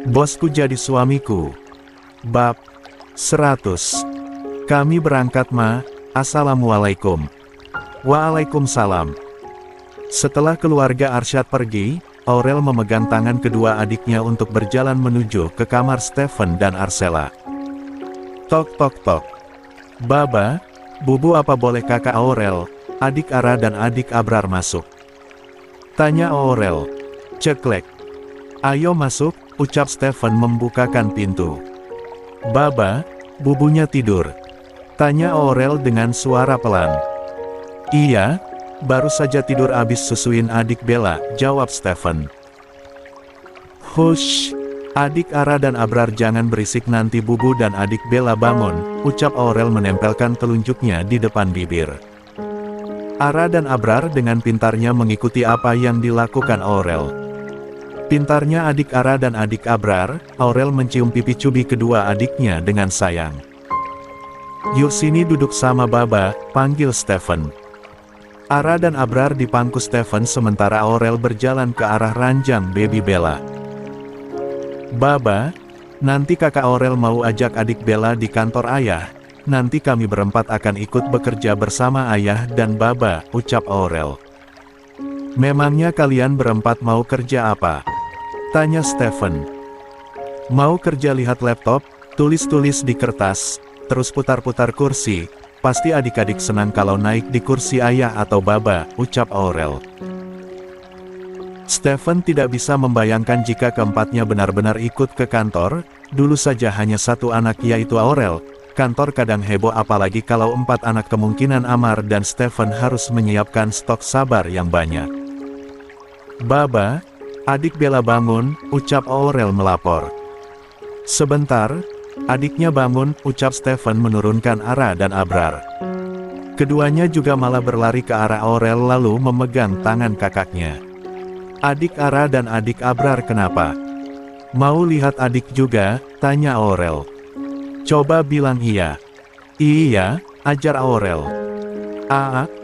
Bosku jadi suamiku. Bab 100. Kami berangkat ma. Assalamualaikum. Waalaikumsalam. Setelah keluarga Arsyad pergi, Aurel memegang tangan kedua adiknya untuk berjalan menuju ke kamar Stephen dan Arcella. Tok tok tok. Baba, Bubu, apa boleh kakak Aurel, adik Ara dan adik Abrar masuk? Tanya Aurel. Ceklek. Ayo masuk, ucap Stephen membukakan pintu. Baba, Bubunya tidur? Tanya Aurel dengan suara pelan. Iya, baru saja tidur abis susuin adik Bella, jawab Stephen. Hush, adik Ara dan Abrar jangan berisik nanti Bubu dan adik Bella bangun, ucap Aurel menempelkan telunjuknya di depan bibir. Ara dan Abrar dengan pintarnya mengikuti apa yang dilakukan Aurel. Pintarnya adik Ara dan adik Abrar, Aurel mencium pipi cubi kedua adiknya dengan sayang. Yuk sini duduk sama Baba, panggil Stephen. Ara dan Abrar di pangku Stephen sementara Aurel berjalan ke arah ranjang baby Bella. Baba, nanti kakak Aurel mau ajak adik Bella di kantor ayah, nanti kami berempat akan ikut bekerja bersama ayah dan Baba, ucap Aurel. Memangnya kalian berempat mau kerja apa? Tanya Stephen. Mau kerja lihat laptop, tulis-tulis di kertas, terus putar-putar kursi, pasti adik-adik senang kalau naik di kursi ayah atau Baba, ucap Aurel. Stephen tidak bisa membayangkan jika keempatnya benar-benar ikut ke kantor, dulu saja hanya satu anak yaitu Aurel, kantor kadang heboh apalagi kalau 4 anak kemungkinan Amar dan Stephen harus menyiapkan stok sabar yang banyak. Baba, adik Bella bangun, ucap Aurel melapor. Sebentar, adiknya bangun, ucap Stephen menurunkan Ara dan Abrar. Keduanya juga malah berlari ke arah Aurel lalu memegang tangan kakaknya. Adik Ara dan adik Abrar kenapa? Mau lihat adik juga? Tanya Aurel. Coba bilang iya. Iya, ajar Aurel.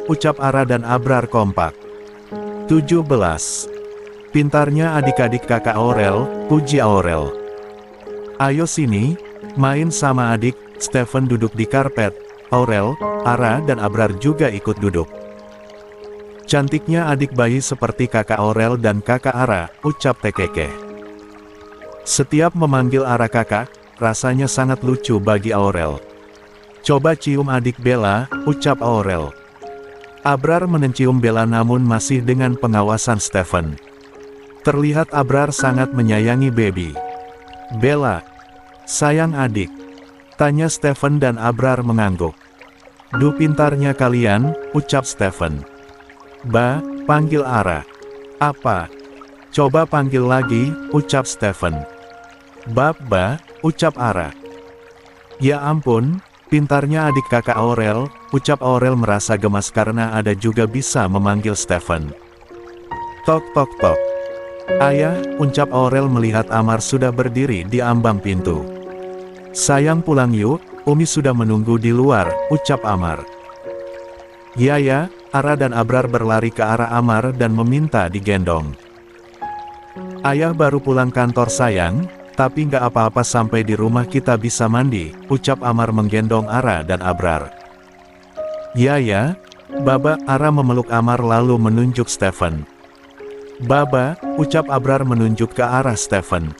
Ucap Ara dan Abrar kompak. 17. Pintarnya adik-adik kakak Aurel, puji Aurel. Ayo sini, main sama adik. Stephen duduk di karpet, Aurel, Ara dan Abrar juga ikut duduk. Cantiknya adik bayi seperti kakak Aurel dan kakak Ara, ucap Tekeke. Setiap memanggil Ara kakak, rasanya sangat lucu bagi Aurel. Coba cium adik Bella, ucap Aurel. Abrar mencium Bella namun masih dengan pengawasan Stephen. Terlihat Abrar sangat menyayangi baby Bella. Sayang adik? Tanya Stephen dan Abrar mengangguk. Duh pintarnya kalian, ucap Stephen. Ba, panggil Ara. Apa? Coba panggil lagi, ucap Stephen. Ba, ucap Ara. Ya ampun, pintarnya adik kakak Aurel, ucap Aurel merasa gemas karena ada juga bisa memanggil Stephen. Tok tok tok. Ayah, ucap Aurel melihat Amar sudah berdiri di ambang pintu. Sayang pulang yuk, Umi sudah menunggu di luar, ucap Amar. Ya, Ara dan Abrar berlari ke arah Amar dan meminta digendong. Ayah baru pulang kantor sayang, tapi nggak apa-apa sampai di rumah kita bisa mandi, ucap Amar menggendong Ara dan Abrar. Ya, Baba, Ara memeluk Amar lalu menunjuk Stephen. Baba, ucap Abrar menunjuk ke arah Stephen.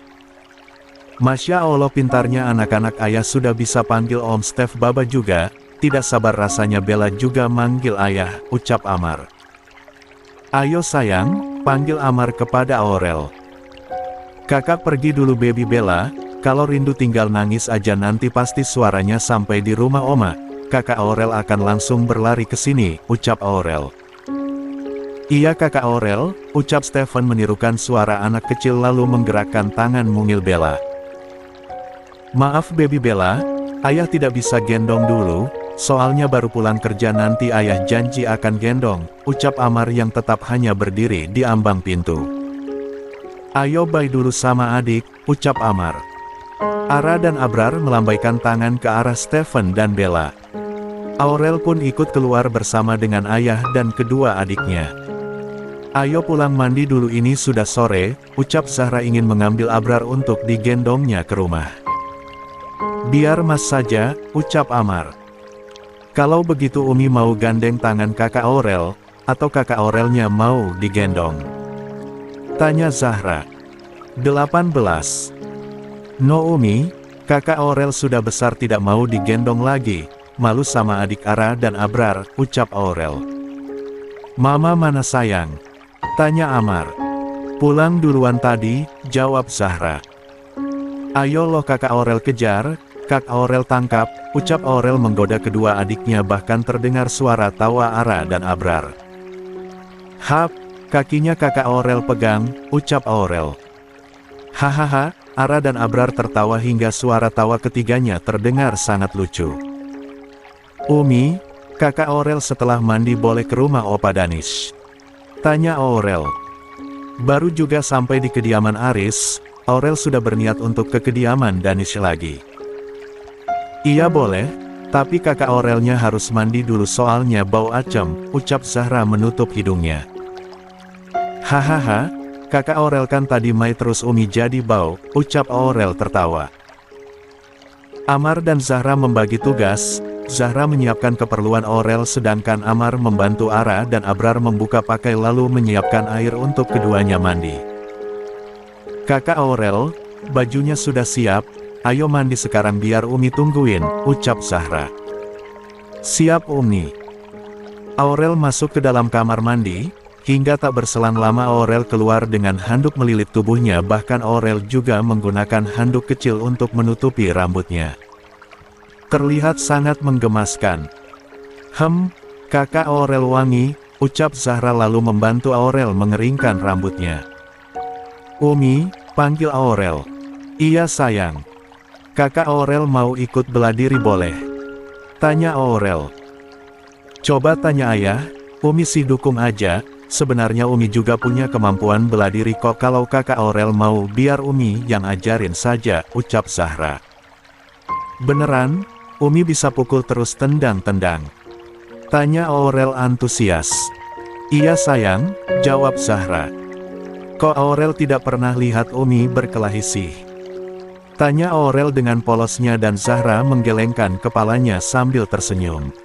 Masya Allah pintarnya anak-anak ayah sudah bisa panggil Om Steph Baba juga, tidak sabar rasanya Bella juga manggil ayah, ucap Amar. Ayo sayang, panggil Amar kepada Aurel. Kakak pergi dulu baby Bella, kalau rindu tinggal nangis aja nanti pasti suaranya sampai di rumah Oma, kakak Aurel akan langsung berlari ke sini, ucap Aurel. Iya kakak Aurel, ucap Stephen menirukan suara anak kecil lalu menggerakkan tangan mungil Bella. Maaf baby Bella, ayah tidak bisa gendong dulu, soalnya baru pulang kerja nanti ayah janji akan gendong, ucap Amar yang tetap hanya berdiri di ambang pintu. Ayo bye dulu sama adik, ucap Amar. Ara dan Abrar melambaikan tangan ke arah Stephen dan Bella. Aurel pun ikut keluar bersama dengan ayah dan kedua adiknya. Ayo pulang mandi dulu, ini sudah sore, ucap Zahra ingin mengambil Abrar untuk digendongnya ke rumah. Biar Mas saja, ucap Amar. Kalau begitu Umi mau gandeng tangan kakak Aurel, atau kakak Aurelnya mau digendong? Tanya Zahra. 18. No Umi, kakak Aurel sudah besar tidak mau digendong lagi, malu sama adik Ara dan Abrar, ucap Aurel. Mama mana sayang? Tanya Amar. Pulang duluan tadi, jawab Zahra. Ayo loh kakak Aurel kejar, kak Aurel tangkap, ucap Aurel menggoda kedua adiknya, bahkan terdengar suara tawa Ara dan Abrar. Hap, kakinya kakak Aurel pegang, ucap Aurel. Hahaha, Ara dan Abrar tertawa hingga suara tawa ketiganya terdengar sangat lucu. Umi, kakak Aurel setelah mandi boleh ke rumah Opa Danish? Tanya Aurel. Baru juga sampai di kediaman Aris, Aurel sudah berniat untuk ke kediaman Danish lagi. Iya boleh, tapi kakak Aurelnya harus mandi dulu soalnya bau acem, ucap Zahra menutup hidungnya. Hahaha, kakak Aurel kan tadi mai terus Umi jadi bau, ucap Aurel tertawa. Amar dan Zahra membagi tugas. Zahra menyiapkan keperluan Aurel sedangkan Amar membantu Ara dan Abrar membuka pakai lalu menyiapkan air untuk keduanya mandi. Kakak Aurel, bajunya sudah siap, ayo mandi sekarang biar Umi tungguin, ucap Zahra. Siap Umi. Aurel masuk ke dalam kamar mandi, hingga tak berselang lama Aurel keluar dengan handuk melilit tubuhnya, bahkan Aurel juga menggunakan handuk kecil untuk menutupi rambutnya. Terlihat sangat menggemaskan. Kakak Aurel wangi, ucap Zahra lalu membantu Aurel mengeringkan rambutnya. Umi, panggil Aurel. Iya sayang. Kakak Aurel mau ikut bela diri boleh? Tanya Aurel. Coba tanya ayah, Umi sih dukung aja, sebenarnya Umi juga punya kemampuan bela diri kok, kalau kakak Aurel mau biar Umi yang ajarin saja, ucap Zahra. Beneran? Umi bisa pukul terus tendang-tendang? Tanya Aurel antusias. Iya sayang, jawab Zahra. Kok Aurel tidak pernah lihat Umi berkelahi sih? Tanya Aurel dengan polosnya dan Zahra menggelengkan kepalanya sambil tersenyum.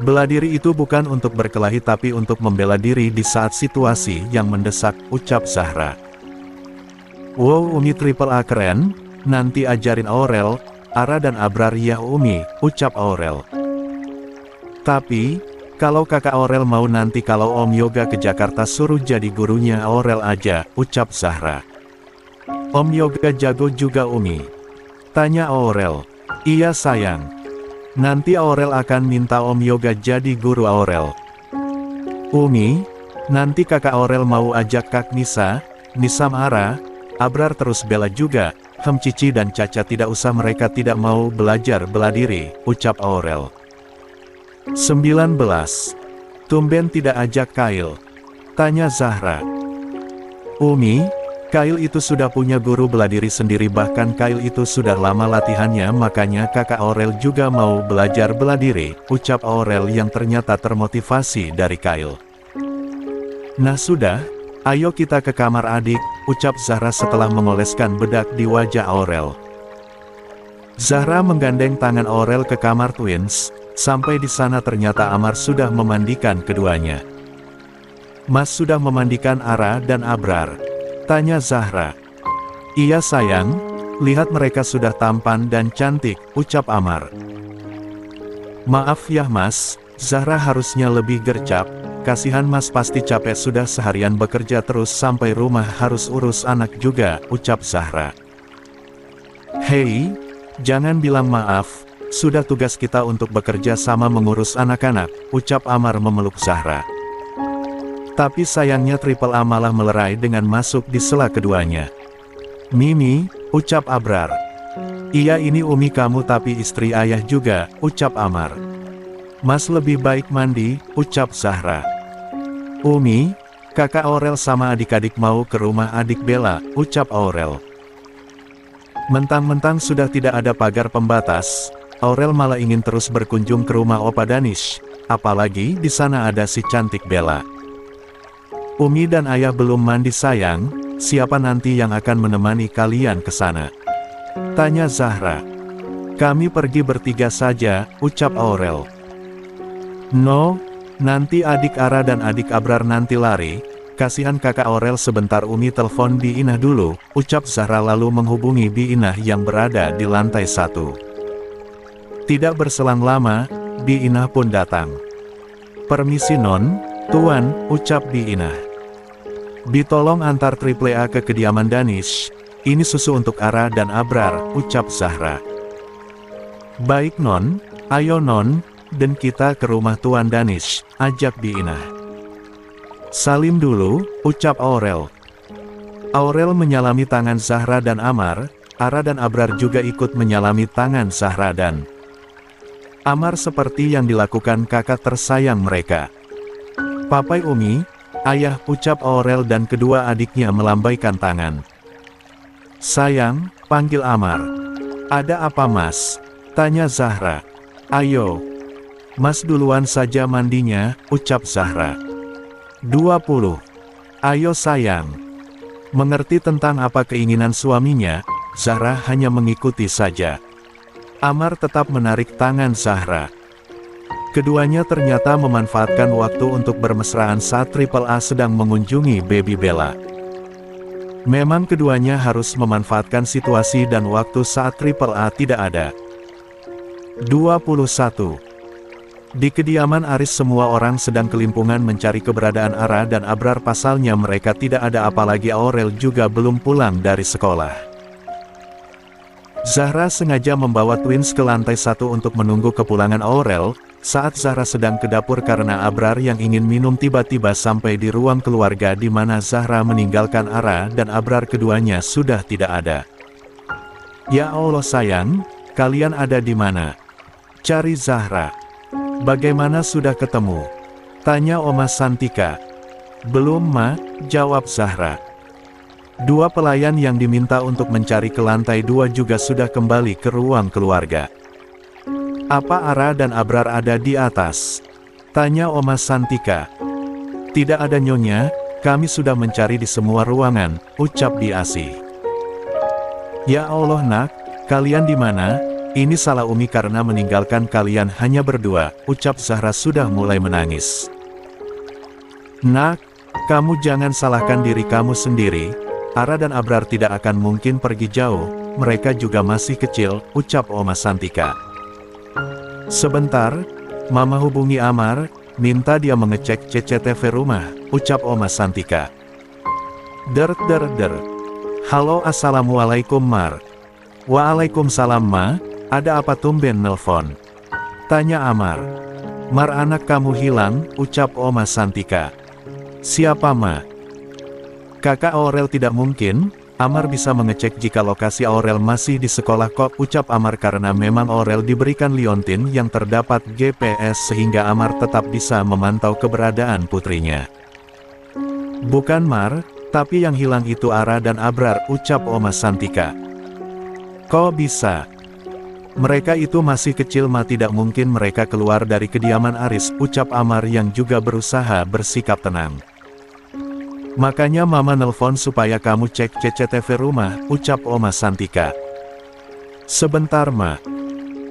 Bela diri itu bukan untuk berkelahi tapi untuk membela diri di saat situasi yang mendesak, ucap Zahra. Wow Umi triple A keren, nanti ajarin Aurel, Ara dan Abrar ya Umi, ucap Aurel. Tapi, kalau kakak Aurel mau nanti kalau Om Yoga ke Jakarta suruh jadi gurunya Aurel aja, ucap Zahra. Om Yoga jago juga Umi? Tanya Aurel. Iya sayang. Nanti Aurel akan minta Om Yoga jadi guru Aurel. Umi, nanti kakak Aurel mau ajak Kak Nisa, Nisam Ara, Abrar terus bela juga. Cici dan Caca tidak usah, mereka tidak mau belajar bela diri, ucap Aurel. 19. Tumben tidak ajak Kyle? Tanya Zahra. Umi, Kyle itu sudah punya guru bela diri sendiri, bahkan Kyle itu sudah lama latihannya, makanya kakak Aurel juga mau belajar bela diri, ucap Aurel yang ternyata termotivasi dari Kyle. Nah sudah, ayo kita ke kamar adik, ucap Zahra setelah mengoleskan bedak di wajah Aurel. Zahra menggandeng tangan Aurel ke kamar twins, sampai di sana ternyata Amar sudah memandikan keduanya. Mas sudah memandikan Ara dan Abrar? Tanya Zahra. Iya sayang, lihat mereka sudah tampan dan cantik, ucap Amar. Maaf ya Mas, Zahra harusnya lebih gercep. Kasihan Mas pasti capek sudah seharian bekerja terus sampai rumah harus urus anak juga, ucap Zahra. Hei, jangan bilang maaf, sudah tugas kita untuk bekerja sama mengurus anak-anak, ucap Amar memeluk Zahra. Tapi sayangnya Triple A malah melerai dengan masuk di sela keduanya. Mimi, ucap Abrar. Iya ini Umi kamu tapi istri ayah juga, ucap Amar. Mas lebih baik mandi, ucap Zahra. Umi, kakak Aurel sama adik-adik mau ke rumah adik Bella, ucap Aurel. Mentang-mentang sudah tidak ada pagar pembatas, Aurel malah ingin terus berkunjung ke rumah Opa Danish, apalagi di sana ada si cantik Bella. Umi dan ayah belum mandi sayang, siapa nanti yang akan menemani kalian ke sana? Tanya Zahra. Kami pergi bertiga saja, ucap Aurel. No, nanti adik Ara dan adik Abrar nanti lari, kasihan kakak Aurel. Sebentar Umi telepon Bi Inah dulu, ucap Zahra lalu menghubungi Bi Inah yang berada di lantai 1. Tidak berselang lama, Bi Inah pun datang. Permisi non, tuan, ucap Bi Inah. Bi tolong antar Triple A ke kediaman Danish, ini susu untuk Ara dan Abrar, ucap Zahra. Baik non, ayo non, dan kita ke rumah Tuan Danish, ajak Bi Inah. Salim dulu, ucap Aurel. Aurel menyalami tangan Zahra dan Amar, Ara dan Abrar juga ikut menyalami tangan Zahra dan Amar seperti yang dilakukan kakak tersayang mereka. Papai Umi, ayah, ucap Aurel dan kedua adiknya melambaikan tangan. Sayang, panggil Amar. Ada apa mas? Tanya Zahra. Ayo. Mas duluan saja mandinya, ucap Zahra. 20. Ayo sayang. Mengerti tentang apa keinginan suaminya, Zahra hanya mengikuti saja. Amar tetap menarik tangan Zahra. Keduanya ternyata memanfaatkan waktu untuk bermesraan saat Triple A sedang mengunjungi Baby Bella. Memang keduanya harus memanfaatkan situasi dan waktu saat Triple A tidak ada. 21. Di kediaman Aris semua orang sedang kelimpungan mencari keberadaan Ara dan Abrar, pasalnya mereka tidak ada, apalagi Aurel juga belum pulang dari sekolah. Zahra sengaja membawa twins ke lantai 1 untuk menunggu kepulangan Aurel. Saat Zahra sedang ke dapur karena Abrar yang ingin minum tiba-tiba sampai di ruang keluarga di mana Zahra meninggalkan Ara dan Abrar, keduanya sudah tidak ada. Ya Allah sayang, kalian ada di mana? Cari Zahra. Bagaimana sudah ketemu? Tanya Oma Santika. Belum ma, jawab Zahra. Dua pelayan yang diminta untuk mencari ke lantai 2 juga sudah kembali ke ruang keluarga. Apa Ara dan Abrar ada di atas? Tanya Oma Santika. Tidak ada nyonya, kami sudah mencari di semua ruangan, ucap Biasi. Ya Allah nak, kalian di mana? Ini salah Umi karena meninggalkan kalian hanya berdua, ucap Zahra sudah mulai menangis. Nak, kamu jangan salahkan diri kamu sendiri, Ara dan Abrar tidak akan mungkin pergi jauh, mereka juga masih kecil, ucap Oma Santika. Sebentar, Mama hubungi Amar, minta dia mengecek CCTV rumah, ucap Oma Santika. Der. Halo assalamualaikum Mar. Waalaikumsalam Ma, ada apa tumben nelpon? Tanya Amar. Mar anak kamu hilang, ucap Oma Santika. Siapa Ma? Kakak Aurel tidak mungkin, Amar bisa mengecek jika lokasi Aurel masih di sekolah kok, ucap Amar karena memang Aurel diberikan liontin yang terdapat GPS sehingga Amar tetap bisa memantau keberadaan putrinya. Bukan Mar, tapi yang hilang itu Ara dan Abrar, ucap Oma Santika. Kok bisa? Mereka itu masih kecil Ma, tidak mungkin mereka keluar dari kediaman Aris, ucap Amar yang juga berusaha bersikap tenang. Makanya Mama nelpon supaya kamu cek CCTV rumah, ucap Oma Santika. Sebentar Ma.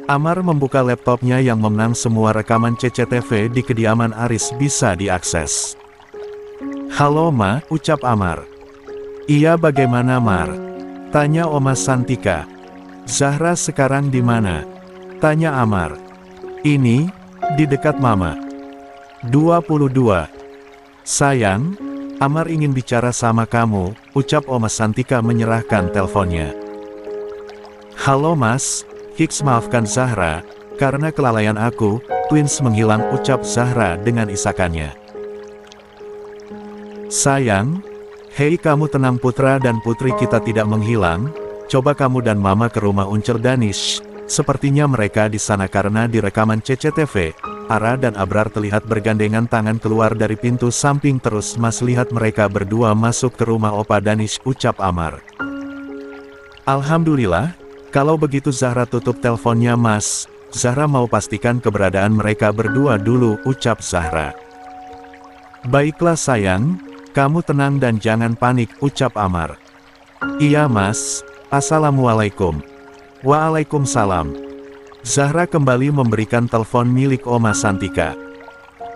Amar membuka laptopnya yang memenang semua rekaman CCTV di kediaman Aris bisa diakses. Halo Ma, ucap Amar. Iya bagaimana Mar? Tanya Oma Santika. Zahra sekarang di mana? Tanya Amar. Ini, di dekat Mama. 22. Sayang, Amar ingin bicara sama kamu, ucap Oma Santika menyerahkan teleponnya. Halo Mas, Hiks maafkan Zahra, karena kelalaian aku, twins menghilang, ucap Zahra dengan isakannya. Sayang, hei kamu tenang, putra dan putri kita tidak menghilang. Coba kamu dan Mama ke rumah Uncel Danish, sepertinya mereka di sana karena di rekaman CCTV, Ara dan Abrar terlihat bergandengan tangan keluar dari pintu samping, terus Mas lihat mereka berdua masuk ke rumah Opa Danish, ucap Amar. Alhamdulillah, kalau begitu Zahra tutup teleponnya Mas, Zahra mau pastikan keberadaan mereka berdua dulu, ucap Zahra. Baiklah sayang, Kamu tenang dan jangan panik, ucap Amar. Iya mas, assalamualaikum. Waalaikumsalam. Zahra kembali memberikan telepon milik Oma Santika.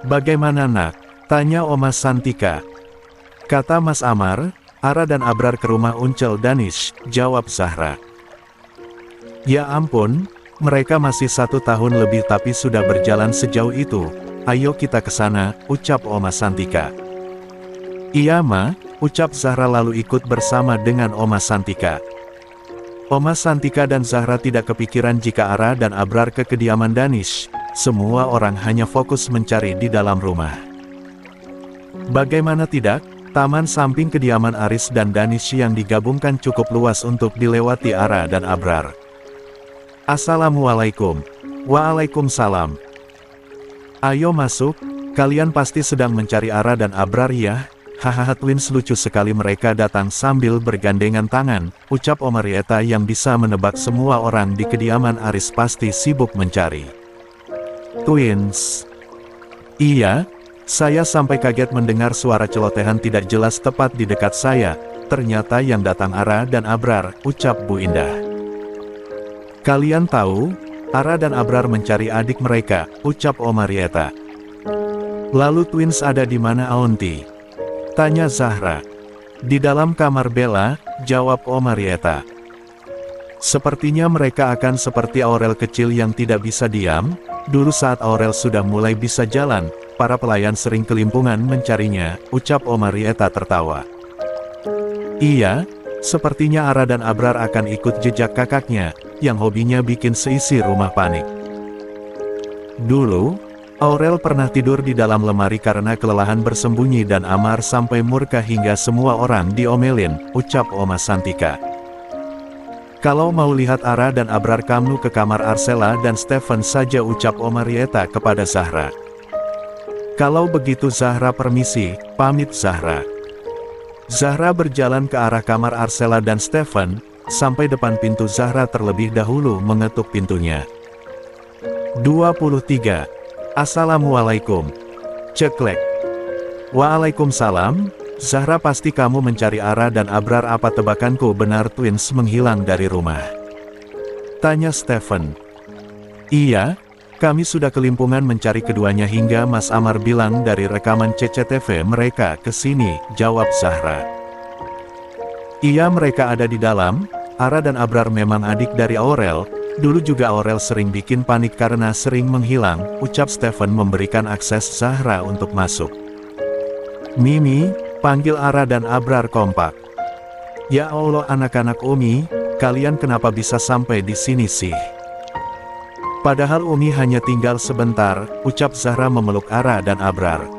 Bagaimana nak? Tanya Oma Santika. Kata Mas Amar, Ara dan Abrar ke rumah Uncel Danish, jawab Zahra. Ya ampun, mereka masih 1 tahun lebih tapi sudah berjalan sejauh itu. Ayo kita ke sana, ucap Oma Santika. Iya ma, ucap Zahra lalu ikut bersama dengan Oma Santika. Oma Santika dan Zahra tidak kepikiran jika Ara dan Abrar ke kediaman Danish. Semua orang hanya fokus mencari di dalam rumah. Bagaimana tidak, taman samping kediaman Aris dan Danish yang digabungkan cukup luas untuk dilewati Ara dan Abrar. Assalamualaikum. Waalaikumsalam. Ayo masuk, kalian pasti sedang mencari Ara dan Abrar ya? Hahaha, twins lucu sekali mereka datang sambil bergandengan tangan, ucap Omarieta yang bisa menebak semua orang di kediaman Aris pasti sibuk mencari. Twins. Iya, saya sampai kaget mendengar suara celotehan tidak jelas tepat di dekat saya, ternyata yang datang Ara dan Abrar, ucap Bu Indah. Kalian tahu, Ara dan Abrar mencari adik mereka, ucap Omarieta. Lalu twins ada di mana Aunty? Tanya Zahra. Di dalam kamar Bella, jawab Omarieta. Sepertinya mereka akan seperti Aurel kecil yang tidak bisa diam. Dulu saat Aurel sudah mulai bisa jalan, para pelayan sering kelimpungan mencarinya, ucap Omarieta tertawa. Iya, sepertinya Ara dan Abrar akan ikut jejak kakaknya, yang hobinya bikin seisi rumah panik. Dulu, Aurel pernah tidur di dalam lemari karena kelelahan bersembunyi dan Amar sampai murka hingga semua orang diomelin, ucap Oma Santika. Kalau mau lihat Ara dan Abrar kamu ke kamar Arcella dan Stephen saja, ucap Omarieta kepada Zahra. Kalau begitu Zahra permisi, pamit Zahra. Zahra berjalan ke arah kamar Arcella dan Stephen, sampai depan pintu Zahra terlebih dahulu mengetuk pintunya. 23. Assalamualaikum. Ceklek. Waalaikumsalam. Zahra, pasti kamu mencari Ara dan Abrar, apa tebakanku benar twins menghilang dari rumah? Tanya Stephen. Iya, kami sudah kelimpungan mencari keduanya hingga Mas Amar bilang dari rekaman CCTV mereka ke sini, jawab Zahra. Iya, mereka ada di dalam. Ara dan Abrar memang adik dari Aurel. Dulu juga Aurel sering bikin panik karena sering menghilang, ucap Stephen memberikan akses Zahra untuk masuk. Mimi, panggil Ara dan Abrar kompak. Ya Allah anak-anak Umi, kalian kenapa bisa sampai di sini sih? Padahal Umi hanya tinggal sebentar, ucap Zahra memeluk Ara dan Abrar.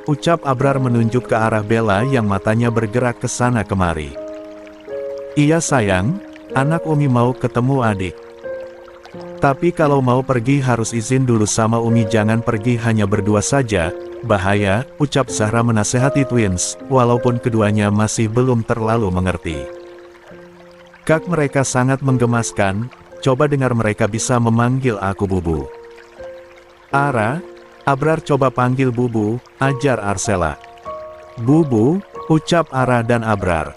Ucap Abrar menunjuk ke arah Bella yang matanya bergerak ke sana kemari. Iya sayang, anak Umi mau ketemu adik. Tapi kalau mau pergi harus izin dulu sama Umi, jangan pergi hanya berdua saja. Bahaya, ucap Zahra menasehati twins, walaupun keduanya masih belum terlalu mengerti. Kak, mereka sangat menggemaskan, coba dengar mereka bisa memanggil aku Bubu. Ara, Abrar coba panggil Bubu, ajar Arcella. Bubu, ucap Ara dan Abrar.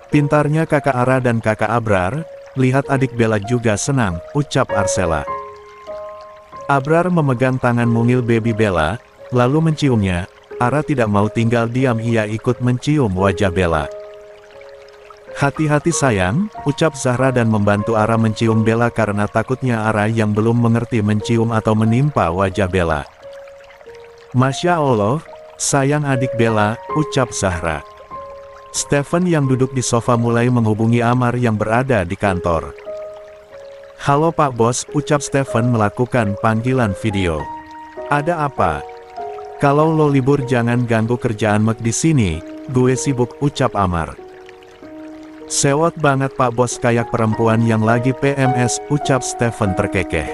Pintarnya kakak Ara dan kakak Abrar, lihat adik Bella juga senang, ucap Arcella. Abrar memegang tangan mungil baby Bella, lalu menciumnya. Ara tidak mau tinggal diam, ia ikut mencium wajah Bella. Hati-hati sayang, ucap Zahra dan membantu Ara mencium Bella karena takutnya Ara yang belum mengerti mencium atau menimpa wajah Bella. Masya Allah, sayang adik Bella, ucap Zahra. Stephen yang duduk di sofa mulai menghubungi Amar yang berada di kantor. Halo Pak Bos, ucap Stephen melakukan panggilan video. Ada apa? Kalau lo libur jangan ganggu kerjaan Mek di sini, gue sibuk, ucap Amar. Sewot banget Pak Bos, kayak perempuan yang lagi PMS, ucap Stephen terkekeh.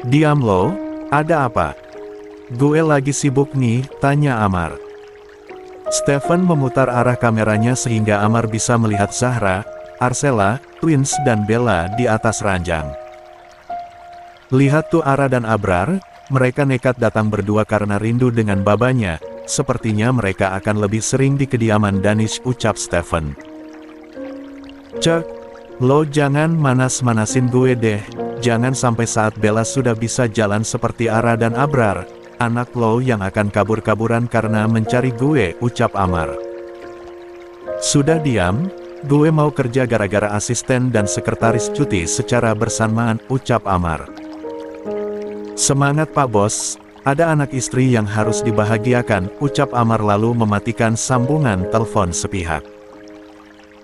Diam lo, ada apa? Gue lagi sibuk nih, tanya Amar. Stephen memutar arah kameranya sehingga Amar bisa melihat Zahra, Arcella, twins dan Bella di atas ranjang. Lihat tuh Ara dan Abrar. Mereka nekat datang berdua karena rindu dengan babanya, sepertinya mereka akan lebih sering di kediaman Danish, ucap Stephen. Cek, lo jangan manas-manasin gue deh, jangan sampai saat Bella sudah bisa jalan seperti Ara dan Abrar, anak lo yang akan kabur-kaburan karena mencari gue, ucap Amar. Sudah diam, gue mau kerja gara-gara asisten dan sekretaris cuti secara bersamaan, ucap Amar. Semangat Pak Bos, ada anak istri yang harus dibahagiakan, ucap Amar lalu mematikan sambungan telepon sepihak.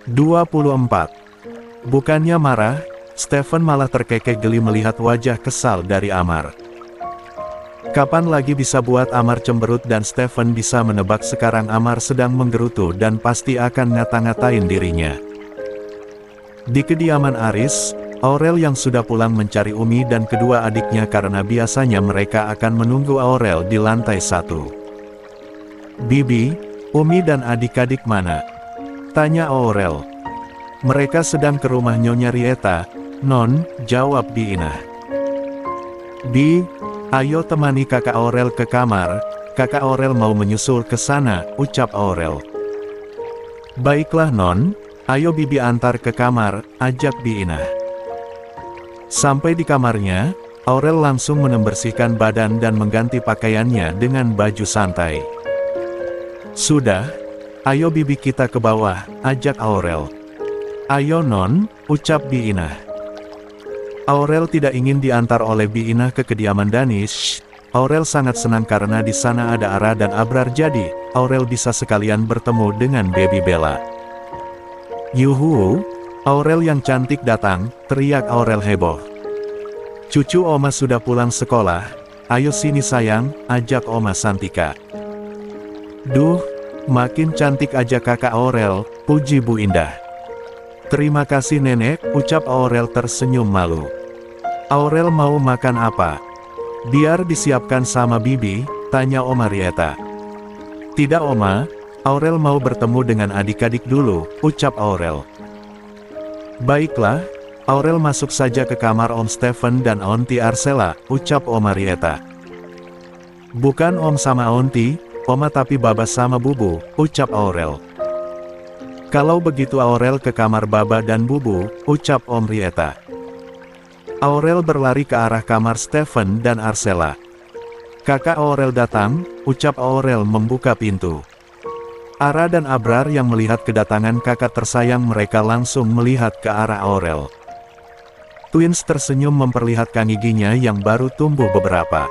24. Bukannya marah, Stephen malah terkekeh geli melihat wajah kesal dari Amar. Kapan lagi bisa buat Amar cemberut dan Stephen bisa menebak sekarang Amar sedang menggerutu dan pasti akan ngata-ngatain dirinya. Di kediaman Aris, Aurel yang sudah pulang mencari Umi dan kedua adiknya karena biasanya mereka akan menunggu Aurel di lantai 1. Bibi, Umi dan adik-adik mana? Tanya Aurel. Mereka sedang ke rumah Nyonya Rieta, Non, jawab Bi Inah. Bi, ayo temani kakak Aurel ke kamar, kakak Aurel mau menyusul ke sana, ucap Aurel. Baiklah Non, ayo Bibi antar ke kamar, ajak Bi Inah. Sampai di kamarnya, Aurel langsung membersihkan badan dan mengganti pakaiannya dengan baju santai. Sudah, ayo Bibi kita ke bawah, ajak Aurel. Ayo Non, ucap Bi Inah. Aurel tidak ingin diantar oleh Bi Inah ke kediaman Danish. Aurel sangat senang karena di sana ada Ara dan Abrar, jadi Aurel bisa sekalian bertemu dengan Baby Bella. Yuhu, Aurel yang cantik datang, teriak Aurel heboh. Cucu Oma sudah pulang sekolah, ayo sini sayang, ajak Oma Santika. Duh, makin cantik aja kakak Aurel, puji Bu Indah. Terima kasih nenek, ucap Aurel tersenyum malu. Aurel mau makan apa? Biar disiapkan sama Bibi, tanya Oma Rieta. Tidak Oma, Aurel mau bertemu dengan adik-adik dulu, ucap Aurel. Baiklah, Aurel masuk saja ke kamar Om Stephen dan Aunty Arcella, ucap Oma Rieta. Bukan Om sama Aunty, Oma tapi Baba sama Bubu, ucap Aurel. Kalau begitu Aurel ke kamar Baba dan Bubu, ucap Om Rieta. Aurel berlari ke arah kamar Stephen dan Arcella. Kakak Aurel datang, ucap Aurel membuka pintu. Ara dan Abrar yang melihat kedatangan kakak tersayang mereka langsung melihat ke arah Aurel. Twins tersenyum memperlihatkan giginya yang baru tumbuh beberapa.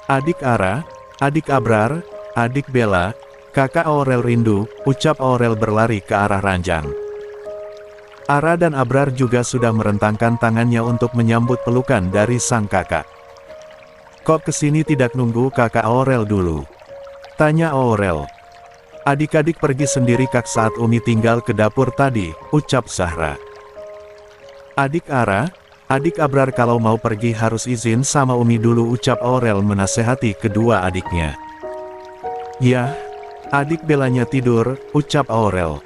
Adik Ara, adik Abrar, adik Bella, kakak Aurel rindu, ucap Aurel berlari ke arah ranjang. Ara dan Abrar juga sudah merentangkan tangannya untuk menyambut pelukan dari sang kakak. Kok kesini tidak nunggu kakak Aurel dulu? Tanya Aurel. Adik-adik pergi sendiri kak saat Umi tinggal ke dapur tadi, ucap Zahra. Adik Ara, adik Abrar kalau mau pergi harus izin sama Umi dulu, ucap Aurel menasehati kedua adiknya. Ya. Adik Belanya tidur, ucap Aurel.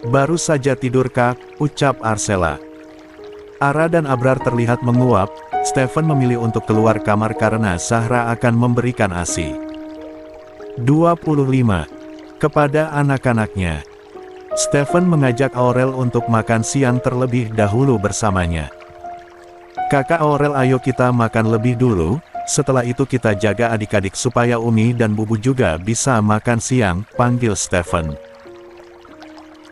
Baru saja tidur kak, ucap Arcella. Ara dan Abrar terlihat menguap, Stephen memilih untuk keluar kamar karena Zahra akan memberikan ASI. 25. Kepada anak-anaknya. Stephen mengajak Aurel untuk makan siang terlebih dahulu bersamanya. Kakak Aurel ayo kita makan lebih dulu. Setelah itu kita jaga adik-adik supaya Umi dan Bubu juga bisa makan siang, panggil Stephen.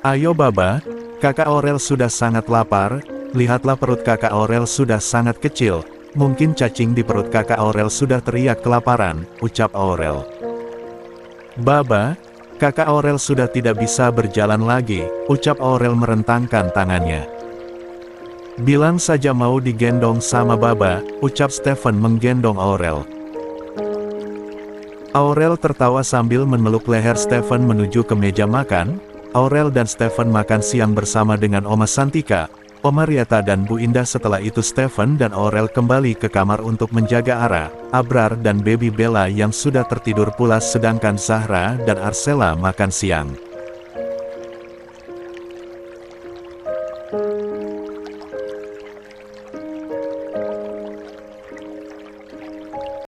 Ayo Baba, kakak Aurel sudah sangat lapar, lihatlah perut kakak Aurel sudah sangat kecil, mungkin cacing di perut kakak Aurel sudah teriak kelaparan, ucap Aurel. Baba, kakak Aurel sudah tidak bisa berjalan lagi, ucap Aurel merentangkan tangannya. Bilang saja mau digendong sama Baba, ucap Stephen menggendong Aurel. Aurel tertawa sambil memeluk leher Stephen menuju ke meja makan. Aurel dan Stephen makan siang bersama dengan Oma Santika, Oma Rieta dan Bu Indah. Setelah itu Stephen dan Aurel kembali ke kamar untuk menjaga Ara, Abrar dan Baby Bella yang sudah tertidur pulas sedangkan Zahra dan Arcella makan siang.